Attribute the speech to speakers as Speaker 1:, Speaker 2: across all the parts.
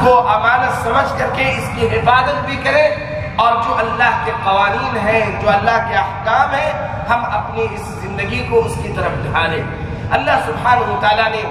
Speaker 1: کو امانت سمجھ کر کے اس کی حفاظت بھی کریں، اور جو اللہ کے قوانین ہیں، جو اللہ کے احکام ہیں، ہم اپنی اس زندگی کو اس کی طرف ڈھالیں۔ اللہ سبحانہ وتعالیٰ نے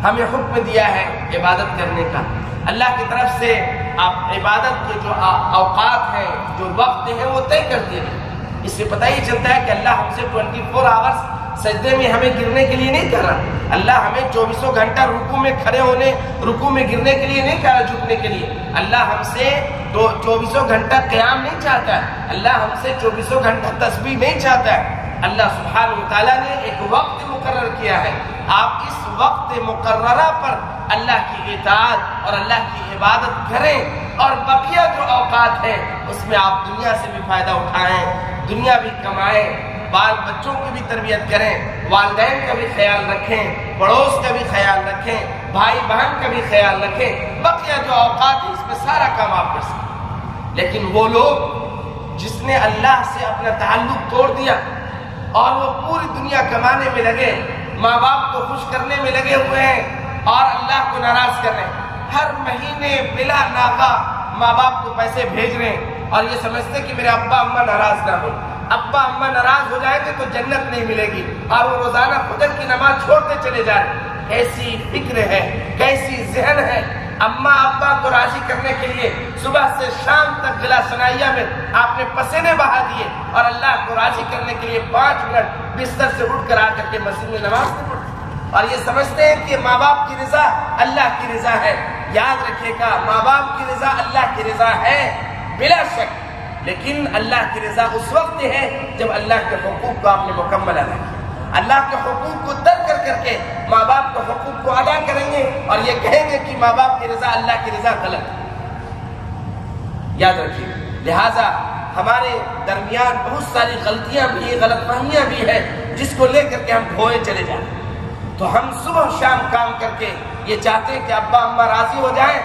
Speaker 1: ہمیں حکم دیا ہے عبادت کرنے کا۔ اللہ کی طرف سے آپ عبادت کے جو اوقات ہیں، جو وقت ہیں، وہ طے کر دیے ہیں۔ اس سے پتہ ہی چلتا ہے کہ اللہ ہم سے 24 آورس سجدے میں ہمیں گرنے کے لیے نہیں کر رہا۔ اللہ ہمیں 24 گھنٹہ رکوع میں کھڑے ہونے، رکوع میں گرنے کے لیے نہیں کہہ رہا، جھکنے کے لیے۔ اللہ ہم سے 24 گھنٹہ قیام نہیں چاہتا ہے، اللہ ہم سے 24 گھنٹہ تسبیح نہیں چاہتا ہے۔ اللہ سبحانہ وتعالیٰ نے ایک وقت مقرر کیا ہے، آپ اس وقت مقررہ پر اللہ کی اطاعت اور اللہ کی عبادت کریں، اور بقیہ جو اوقات ہیں اس میں آپ دنیا سے بھی فائدہ اٹھائیں، دنیا بھی کمائیں، بال بچوں کی بھی تربیت کریں، والدین کا بھی خیال رکھیں، پڑوس کا بھی خیال رکھیں، بھائی بہن کا بھی خیال رکھیں، بقیہ جو اوقات ہیں اس میں سارا کام آپ کر سکیں۔ لیکن وہ لوگ جس نے اللہ سے اپنا تعلق توڑ دیا اور وہ پوری دنیا کمانے میں لگے، ماں باپ کو خوش کرنے میں لگے ہوئے ہیں اور اللہ کو ناراض کر رہے ہیں، ہر مہینے بلا ناغہ ماں باپ کو پیسے بھیج رہے ہیں اور یہ سمجھتے کہ میرے ابا اماں ناراض نہ ہو، ابا اماں ناراض ہو جائیں گے تو جنت نہیں ملے گی، اور وہ روزانہ فجر کی نماز چھوڑتے چلے جا رہے ہیں۔ کیسی فکر ہے، کیسی ذہن ہے۔ اماں ابا کو راضی کرنے کے لیے صبح سے شام تک گلا سنائیہ میں آپ نے پسینے بہا دیے، اور اللہ کو راضی کرنے کے لیے 5 منٹ بستر سے اٹھ کر آ کر کے مسجد میں نماز نہیں پڑھتے، اور یہ سمجھتے ہیں کہ ماں باپ کی رضا اللہ کی رضا ہے۔ یاد رکھیے گا، ماں باپ کی رضا اللہ کی رضا ہے بلا شک، لیکن اللہ کی رضا اس وقت ہے جب اللہ کے حقوق کو آپ نے مکمل ادا کیا۔ اللہ کے حقوق کو ترک کر کے ماں باپ کے حقوق کو ادا کریں گے اور یہ کہیں گے کہ ماں باپ کی رضا اللہ کی رضا غلط ہے، یاد رکھیے۔ لہٰذا ہمارے درمیان بہت ساری غلطیاں بھی، غلط فہمیاں بھی ہیں جس کو لے کر کے ہم کھوئے چلے جاتے ہیں۔ تو ہم صبح شام کام کر کے یہ چاہتے ہیں کہ ابا اماں راضی ہو جائیں،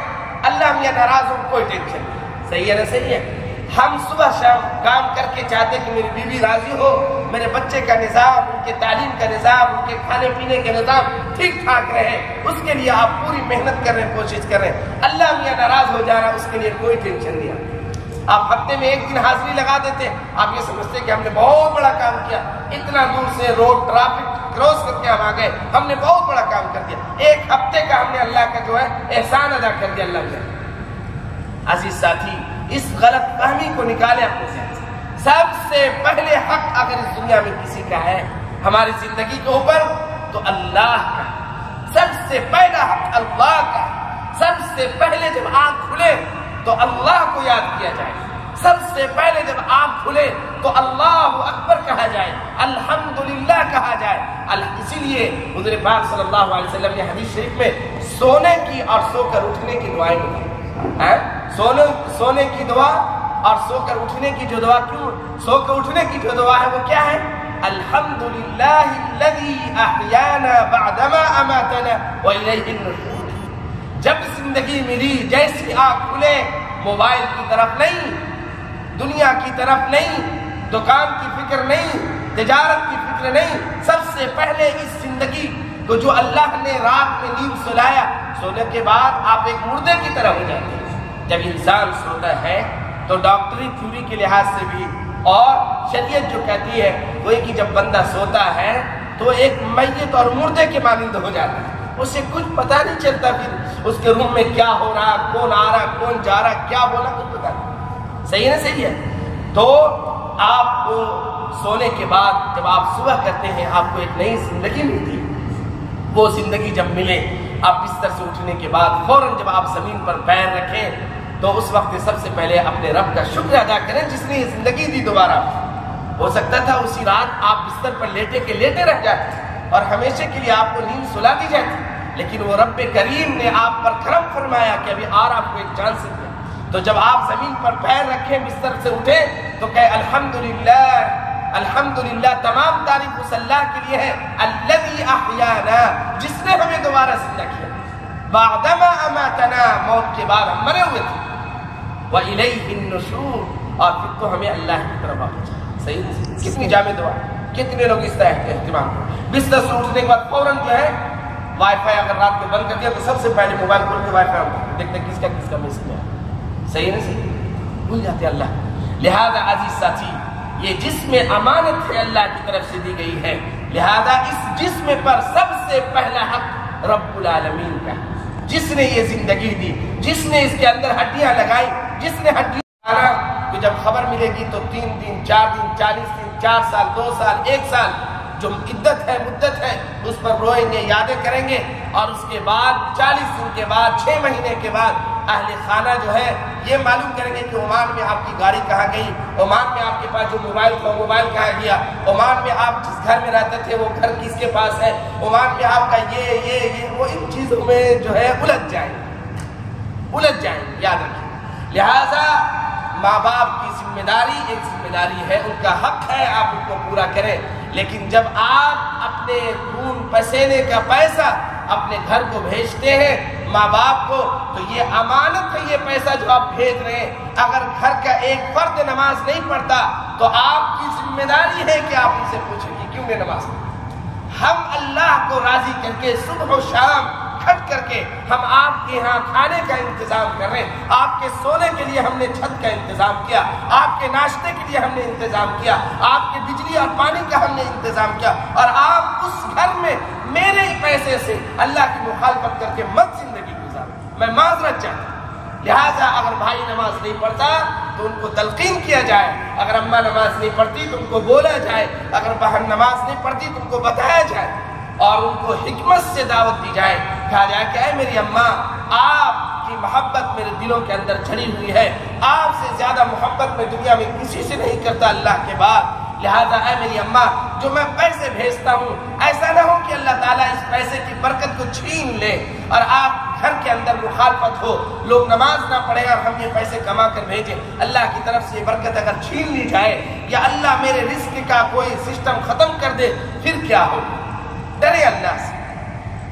Speaker 1: اللہ میاں ناراض ہو، کوئی ٹینشن نہیں۔ صحیح ہے نا؟ صحیح ہے۔ ہم صبح شام کام کر کے چاہتے ہیں کہ میری بیوی راضی ہو، میرے بچے کا نظام، ان کے تعلیم کا نظام، ان کے کھانے پینے کا نظام ٹھیک ٹھاک رہے، اس کے لیے آپ پوری محنت کر رہے ہیں، کوشش کر رہے ہیں۔ اللہ میاں ناراض ہو جا رہا ہے، اس کے لیے کوئی ٹینشن نہیں ہے۔ آپ ہفتے میں 1 دن حاضری لگا دیتے، آپ یہ سمجھتے کہ ہم نے بہت بڑا کام کیا، اتنا دور سے روڈ ٹریفک کراس کر کے ہم آ گئے، ہم نے بہت بڑا کام کر دیا، 1 ہفتے کا ہم نے اللہ کا جو ہے احسان ادا کر دیا اللہ نے۔ عزیز ساتھی، اس غلط فہمی کو نکالے اپنے ذہن سے۔ سب سے پہلے حق اگر اس دنیا میں کسی کا ہے ہماری زندگی کے اوپر تو اللہ کا، سب سے پہلا حق اللہ کا۔ سب سے پہلے جب آنکھ کھلے تو اللہ کو یاد کیا جائے، سب سے پہلے جب آنکھ کھلے تو اللہ اکبر کہا جائے، الحمدللہ کہا جائے۔ اسی لیے حضور پاک صلی اللہ علیہ وسلم نے حدیث شریف میں سونے کی اور سو کر اٹھنے کی دعائیں بتائیں۔ سونے کی دعا اور سو کر اٹھنے کی جو دعا، کیوں سو کر اٹھنے کی جو دعا ہے وہ کیا ہے؟ الحمدللہ الذی احیانا بعدما اماتنا والیہ النشور۔ جب زندگی ملی، جیسی آنکھ کھلے، موبائل کی طرف نہیں، دنیا کی طرف نہیں، دکان کی فکر نہیں، تجارت کی فکر نہیں، سب سے پہلے اس زندگی کو جو اللہ نے رات میں نیند سلایا، سونے کے بعد آپ ایک مردے کی طرح ہو جاتے ہیں۔ جب انسان سوتا ہے تو ڈاکٹری تھیوری کے لحاظ سے بھی اور شریعت جو کہتی ہے وہ کہ جب بندہ سوتا ہے تو ایک میت اور مردے کے مانند ہو جاتا ہے، اسے کچھ پتہ نہیں چلتا پھر اس کے روم میں کیا ہو رہا، کون آ رہا، کون جا رہا، کیا بولا، کچھ پتہ نہیں۔ صحیح ہے نا؟ صحیح ہے۔ تو آپ کو سونے کے بعد جب آپ صبح کرتے ہیں آپ کو ایک نئی زندگی ملتی ہے۔ وہ زندگی جب ملے، آپ بستر سے اٹھنے کے بعد فوراً جب آپ زمین پر پیر رکھیں تو اس وقت سب سے پہلے اپنے رب کا شکر ادا کریں جس نے یہ زندگی دی دوبارہ۔ ہو سکتا تھا اسی رات آپ بستر پر لیٹے کے لیٹے رہ جاتے اور ہمیشہ کے لیے آپ کو نیند سلا دی جاتی، لیکن وہ رب کریم نے آپ پر کرم فرمایا کہ ابھی اور آپ کو ایک چانس دیا۔ تو جب آپ زمین پر پیر رکھیں، بستر سے اٹھیں تو کہے الحمدللہ، الحمدللہ، تمام تعریف اس اللہ کے لیے ہے الذی احیانا، جس نے ہمیں دوبارہ زندہ کیا، بعدما اماتنا، موت کے بعد ہم مرے ہوئے تھے، وَإِلَيْهِ النُّشُورُ، اور پھر تو ہمیں اللہ کی طرف واپس جانا۔ صحیح؟ کتنی جامع دعا، کتنے لوگ اس طرح اہتمام کریں۔ بستر سے اٹھنے کے بعد فوراً جو ہے وائی فائی اگر رات کو بند کر دیا تو سب سے پہلے موبائل کھول کے وائی فائی دیکھتے کس کا مسک میں ہے. صحیح ہے نا؟ صحیح بھول جاتے اللہ. لہذا عزیز ساتھی یہ جسم امانت ہے اللہ کی طرف سے دی گئی ہے. لہذا اس جسم پر سب سے پہلا حق رب العالمین کا، جس نے یہ زندگی دی، جس نے اس کے اندر ہڈیاں لگائی، جس نے ہڈیاں تو جب خبر ملے گی تو 3 دن 4 دن 40 دن 4 سال 2 سال 1 سال جو مدت ہے اس پر روئیں گے، یادیں کریں گے. اور اس کے بعد 40 دن کے بعد 6 مہینے کے بعد اہل خانہ جو ہے یہ معلوم کریں گے کہ عمان میں آپ کی گاڑی کہاں گئی، عمان میں آپ کے پاس جو موبائل تھا موبائل کہاں گیا، عمان میں آپ جس گھر میں رہتے تھے وہ گھر کس کے پاس ہے، عمان میں آپ کا یہ وہ ان چیزوں میں جو ہے الجھ جائیں گے، یاد رکھیں. لہذا ماں باپ کی ذمہ داری ایک ذمہ داری ہے، ان کا حق ہے آپ ان کو پورا کریں. لیکن جب آپ اپنے خون پسینے کا پیسہ اپنے گھر کو بھیجتے ہیں ماں باپ کو، تو یہ امانت ہے، یہ پیسہ جو آپ بھیج رہے ہیں. اگر گھر کا ایک فرد نماز نہیں پڑھتا تو آپ کی ذمہ داری ہے کہ آپ ان سے پوچھیں کہ کیوں نہیں نماز پڑھتے. ہم اللہ کو راضی کر کے صبح و شام کھٹ کر کے ہم آپ کے ہاں کھانے کا انتظام کر رہے ہیں، آپ کے سونے کے لیے ہم نے چھت کا انتظام کیا، آپ کے ناشتے کے لیے ہم نے انتظام کیا، آپ کے بجلی اور پانی کا ہم نے انتظام کیا، اور آپ اس گھر میں میرے پیسے سے اللہ کی مخالفت کر کے مت زندگی گزاریں. میں معذرت چاہتا ہوں. لہٰذا اگر بھائی نماز نہیں پڑھتا تو ان کو تلقین کیا جائے، اگر اماں نماز نہیں پڑھتی تو ان کو بولا جائے، اگر بہن نماز نہیں پڑھتی تو ان کو بتایا جائے اور ان کو حکمت سے دعوت دی جائے. کہا جائے کہ اے میری اماں، آپ کی محبت میرے دلوں کے اندر چڑھی ہوئی ہے، آپ سے زیادہ محبت میں دنیا میں کسی سے نہیں کرتا اللہ کے بعد. لہذا اے میری اماں، جو میں پیسے بھیجتا ہوں ایسا نہ ہو کہ اللہ تعالیٰ اس پیسے کی برکت کو چھین لے اور آپ گھر کے اندر مخالفت ہو، لوگ نماز نہ پڑھیں اور ہم یہ پیسے کما کر بھیجیں. اللہ کی طرف سے یہ برکت اگر چھین لی جائے یا اللہ میرے رزق کا کوئی سسٹم ختم کر دے پھر کیا ہو. ڈرے اللہ سے،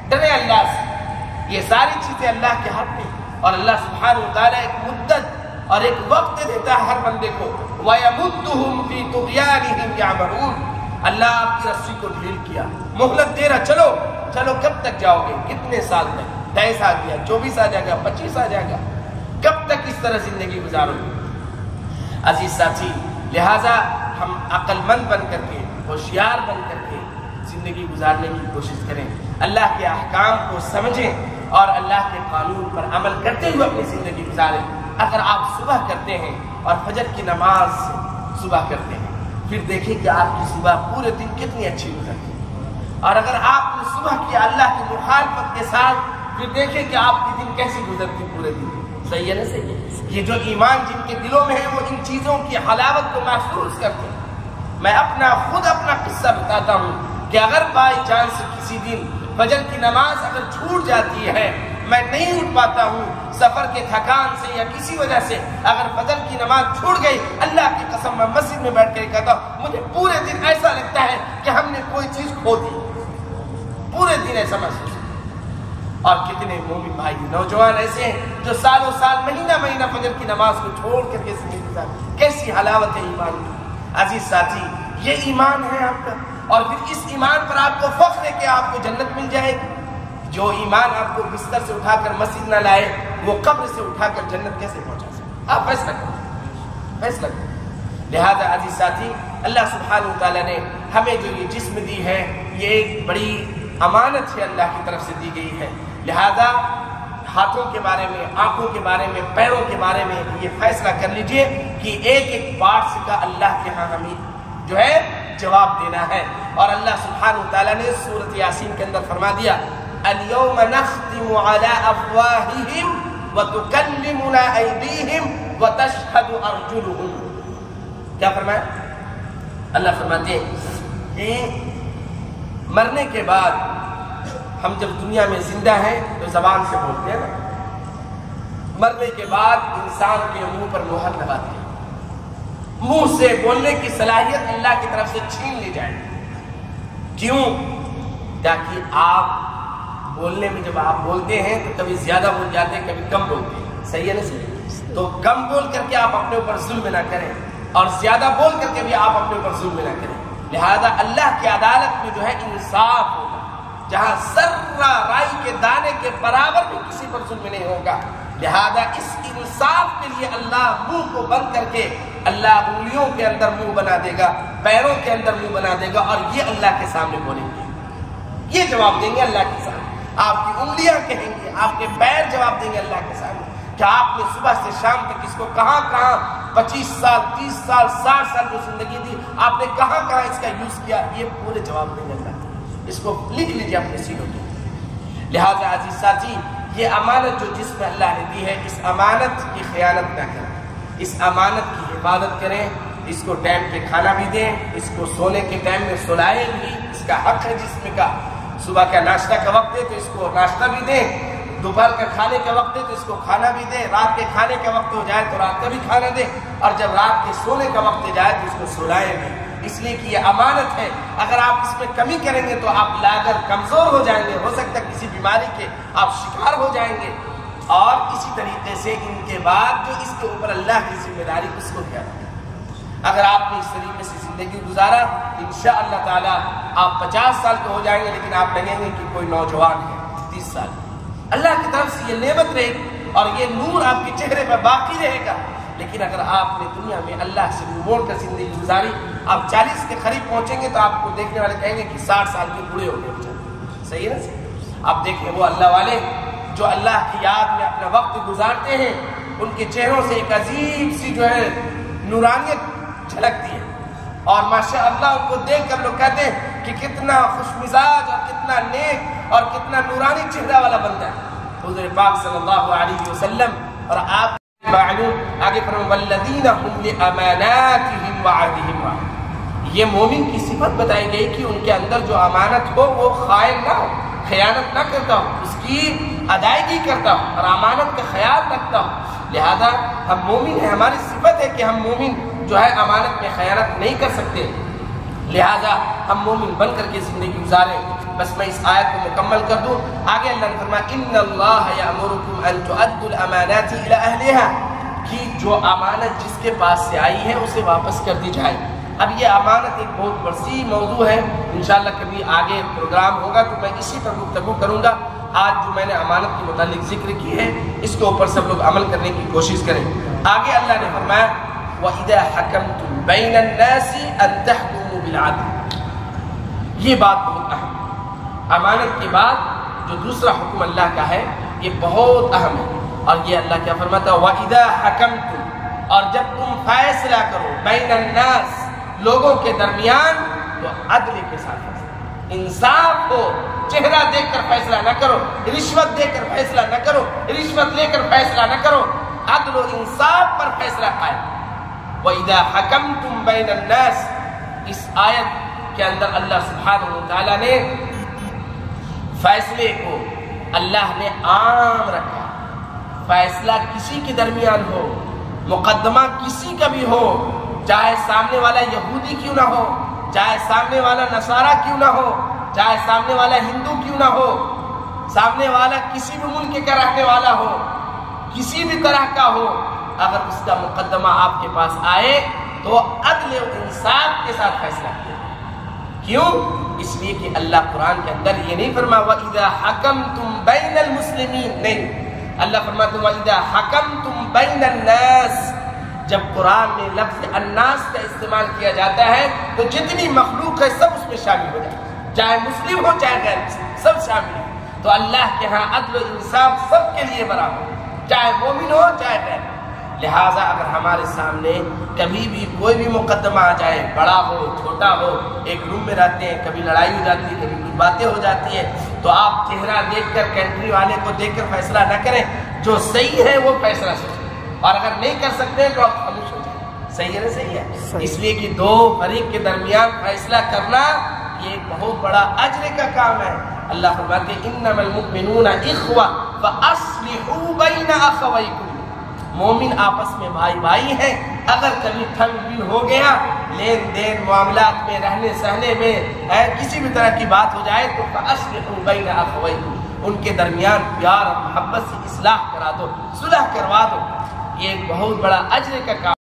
Speaker 1: ڈرے اللہ سے. یہ ساری چیزیں اللہ کے ہاتھ میں، اور اللہ سبحانہ وتعالیٰ ایک مدت اور ایک وقت دیتا ہے ہر بندے کو. وَيَمُدُّهُمْ فِي طُغْيَانِهِمْ يَعْمَهُونَ. اللہ آپ کی رسی کو ڈھیل کیا، مہلت دے رہا، چلو کب تک جاؤ گے، کتنے سال تک، 23 آ گیا، 24 آ جائے گا، 25 آ جائے گا، کب تک اس طرح زندگی گزارو گے. عزیز ساتھی، لہٰذا ہم عقل مند بن کر کے، ہوشیار بن کر کے زندگی گزارنے کی کوشش کریں، اللہ کے احکام کو سمجھیں اور اللہ کے قانون پر عمل کرتے ہوئے اپنی زندگی گزاریں. اگر آپ صبح کرتے ہیں اور فجر کی نماز صبح کرتے ہیں، پھر دیکھیں کہ آپ کی صبح پورے دن کتنی اچھی گزرتی ہے. اور اگر آپ نے صبح کیا اللہ کی مخالفت کے ساتھ، پھر دیکھیں کہ آپ کی دن کیسی گزرتی پورے دن. صحیح ہے نا؟ صحیح ہے. یہ جو ایمان جن کے دلوں میں ہے وہ ان چیزوں کی حلاوت کو محسوس کرتے ہیں. میں خود اپنا قصہ بتاتا ہوں کہ اگر بائی چانس کسی دن فجر کی نماز اگر چھوٹ جاتی ہے، میں نہیں اٹھ پاتا ہوں سفر کے تھکان سے یا کسی وجہ سے، اگر فجر کی نماز چھوٹ گئی، اللہ کی قسم میں مسجد میں بیٹھ کر کہتا ہوں مجھے پورے دن ایسا لگتا ہے کہ ہم نے کوئی چیز کھو دی، پورے دن ایسا محسوس. اور کتنے مومن بھائی نوجوان ایسے ہیں جو سالوں سال مہینہ فجر کی نماز کو چھوڑ کر کے زندگی گزارتے. کیسی حلاوت ہے ایمان کی. عزیز ساتھی، یہ ایمان ہے آپ کا، اور پھر اس ایمان پر آپ کو فخر ہے کہ آپ کو جنت مل جائے گی. جو ایمان آپ کو بستر سے اٹھا کر مسجد نہ لائے، وہ قبر سے اٹھا کر جنت کیسے پہنچا سکتے؟ آپ فیصلہ کریں. لہذا عزیز ساتھی، اللہ سبحانہ وتعالیٰ نے ہمیں جو یہ جسم دی ہے یہ ایک بڑی امانت ہے، اللہ کی طرف سے دی گئی ہے. لہذا ہاتھوں کے بارے میں، آنکھوں کے بارے میں، پیروں کے بارے میں یہ فیصلہ کر لیجئے کہ ایک پارٹس کا اللہ کے ہاں ہمیں جو ہے جواب دینا ہے. اور اللہ سبحانہ وتعالیٰ نے سورۃ یاسین کے اندر فرما دیا اليوم نختم على افواههم وتكلمنا ايديهم وتشهد ارجلهم. کیا فرمایا؟ اللہ فرماتے ہیں کہ مرنے کے بعد ہم جب دنیا میں زندہ ہیں تو زبان سے بولتے ہیں نا، مرنے کے بعد انسان کے منہ پر مہر لگاتے ہیں، منہ سے بولنے کی صلاحیت اللہ کی طرف سے چھین لی جائے. کیوں؟ تاکہ آپ بولنے میں جب آپ بولتے ہیں تو کبھی زیادہ بول جاتے ہیں، کبھی کم بولتے ہیں. صحیح ہے نا؟ صحیح. تو کم بول کر کے آپ اپنے اوپر ظلم نہ کریں اور زیادہ بول کر کے بھی آپ اپنے اوپر ظلم نہ کریں. لہذا اللہ کی عدالت میں جو ہے انصاف ہوگا، جہاں ذرہ رائی کے دانے کے برابر بھی کسی پر ظلم نہیں ہوگا. لہذا اس انصاف کے لیے اللہ منہ کو بند کر کے اللہ انگلیوں کے اندر منہ بنا دے گا، پیروں کے اندر منہ بنا دے گا، اور یہ اللہ کے سامنے بولیں گے، یہ جواب دیں گے اللہ کے سامنے۔ آپ کی انگلیاں کہیں گے، آپ کے پیر جواب دیں گے اللہ کے سامنے کہ آپ نے صبح سے شام تک اس کو کہاں کہاں 25 سال 30 سال 60 سال جو زندگی دی آپ نے کہاں کہاں اس کا یوز کیا، یہ پورے جواب دیں گے اللہ۔ اس کو لکھ لیجیے اپنے سینوں پہ۔ لہٰذا عزیز ساتھی، یہ امانت جو جس میں اللہ نے دی ہے، اس امانت کی خیانت نہ کریں، اس امانت کی حفاظت کریں، اس کو ٹائم پہ کھانا بھی دیں، اس کو سونے کے ٹائم میں سلائیں بھی، اس کا حق ہے جسم کا۔ صبح کا ناشتہ کا وقت ہے تو اس کو ناشتہ بھی دیں، دوپہر کا کھانے کا وقت ہے تو اس کو کھانا بھی دیں، رات کے کھانے کا وقت ہو جائے تو رات کا بھی کھانا دیں، اور جب رات کے سونے کا وقت ہو جائے تو اس کو سلائیں بھی، اس لیے کہ یہ امانت ہے۔ اگر آپ اس میں کمی کریں گے تو آپ لاگر کمزور ہو جائیں گے، ہو سکتا ہے کسی بیماری کے آپ شکار ہو جائیں گے، اور اسی طریقے سے ان کے بعد جو اس کے اوپر اللہ کی ذمہ داری اس کو دیا۔ اگر آپ نے اس طریقے سے زندگی گزارا، انشاءاللہ تعالی آپ 50 سال کے ہو جائیں گے، لیکن آپ لگیں گے کہ کوئی نوجوان ہے 30 سال۔ اللہ کی طرف سے یہ نعمت رہے گی اور یہ نور آپ کے چہرے پر باقی رہے گا۔ لیکن اگر آپ نے دنیا میں اللہ سے منہ موڑ کر زندگی گزاری، آپ 40 کے قریب پہنچیں گے تو آپ کو دیکھنے والے کہیں گے کہ 60 سال کے بوڑھے ہو گئے بیچارے۔ صحیح ہے نا؟ آپ دیکھیں وہ اللہ والے جو اللہ کی یاد میں اپنا وقت گزارتے ہیں، ان کے چہروں سے ایک عجیب سی جو ہے نورانیت جھلکتی ہے، اور ماشاءاللہ ان کو دیکھ کر لوگ کہتے ہیں کہ کتنا خوش مزاج اور کتنا نیک اور کتنا نورانی چہرہ والا بندہ ہے۔ حضور پاک صلی اللہ علیہ وسلم اور آپ معلوم آگے فرمایا والذین هم لاماناتهم وعهدهم راعون، یہ مومن کی صفت بتائی گئی کہ ان کے اندر جو امانت ہو وہ خائن نہ ہو، خیانت نہ کرتا ہو، اس کی ادائیگی کرتا ہو اور امانت کا خیال رکھتا ہو۔ لہذا ہم مومن ہیں، ہماری صفت ہے کہ ہم مومن جو ہے امانت میں خیانت نہیں کر سکتے، لہذا ہم مومن بن کر کے زندگی گزاریں۔ بس میں اس آیت کو مکمل کر دوں، آگے اللہ نے فرمایا ان اللہ یامرکم ان تؤدوا الامانات الی اہلها، کہ جو امانت جس کے پاس سے آئی ہے اسے واپس کر دی جائے۔ اب یہ امانت ایک بہت وسیع موضوع ہے، انشاءاللہ کبھی آگے پروگرام ہوگا تو میں اسی پر گفتگو کروں گا۔ آج جو میں نے امانت کے متعلق ذکر کی ہے اس کے اوپر سب لوگ عمل کرنے کی کوشش کریں۔ آگے اللہ نے فرمایا وَإِذَا حَكَمْتُمْ بَيْنَ النَّاسِ أَن تَحْكُمُوا بِالْعَدْلِ، یہ بات بہت اہم ہے۔ امانت کے بعد جو دوسرا حکم اللہ کا ہے یہ بہت اہم ہے، اور یہ اللہ کیا فرماتا ہے وَإِذَا حَكَمْتُمْ، اور جب تم فیصلہ کرو بین الناس، لوگوں کے درمیان، تو عدل کے ساتھ فیصلہ، انصاف ہو، چہرہ دیکھ کر فیصلہ نہ کرو، رشوت دے کر فیصلہ نہ کرو، رشوت لے کر فیصلہ نہ کرو، عدل و انصاف پر فیصلہ قائم۔ وَإِذَا حَكَمْتُمْ بَيْنَ النَّاسِ، اس آیت کے اندر اللہ سبحانہ وتعالیٰ نے فیصلے کو اللہ نے عام رکھا، فیصلہ کسی کے درمیان ہو، مقدمہ کسی کا بھی ہو، چاہے سامنے والا یہودی کیوں نہ ہو، چاہے سامنے والا نصارہ کیوں نہ ہو، چاہے سامنے والا ہندو کیوں نہ ہو، سامنے والا کسی بھی ملک کا رہنے والا ہو، کسی بھی طرح کا ہو، اگر اس کا مقدمہ آپ کے پاس آئے تو عدل و انصاف کے ساتھ فیصلہ کیا۔ کیوں؟ اس لیے کہ اللہ قرآن کے اندر یہ نہیں فرمایا وَإِذَا حَكَمْتُمْ بَيْنَ الْمُسْلِمِينَ، نہیں، اللہ فرماتا ہے وَإِذَا حَكَمْتُمْ بَيْنَ النَّاسِ۔ جب قرآن میں لفظ الناس کا استعمال کیا جاتا ہے تو جتنی مخلوق ہے سب اس میں شامل ہو جائے، چاہے مسلم ہو چاہے غیر مسلم، سب شامل ہے۔ تو اللہ کے ہاں عدل و انصاف سب کے لیے برابر، چاہے مومن ہو چاہے غیر۔ لہٰذا اگر ہمارے سامنے کبھی بھی کوئی بھی مقدمہ آ جائے، بڑا ہو چھوٹا ہو، ایک روم میں رہتے ہیں، کبھی لڑائی ہو جاتی ہے، کبھی کچھ باتیں ہو جاتی ہیں، تو آپ چہرہ دیکھ کر کنٹری والے کو دیکھ کر فیصلہ نہ کریں، جو صحیح ہے وہ فیصلہ سوچیں، اور اگر نہیں کر سکتے تو آپ خاموش ہو جائیں۔ صحیح ہے نا؟ صحیح ہے۔ اس لیے کہ دو فریق کے درمیان فیصلہ کرنا یہ ایک بہت بڑا اجر کا کام ہے۔ اللہ فرماتے ہیں انما المؤمنون اخوہ فاصلحوا بین اخویکم، مومن آپس میں بھائی بھائی ہیں، اگر کبھی ٹھگ بھی ہو گیا، لین دین معاملات میں رہنے سہنے میں کسی بھی طرح کی بات ہو جائے تو فاصلحوا بین اخویکم، ان کے درمیان پیار اور محبت سے اصلاح کرا دو، صلح کروا دو۔ یہ ایک بہت بڑا اجر کا کام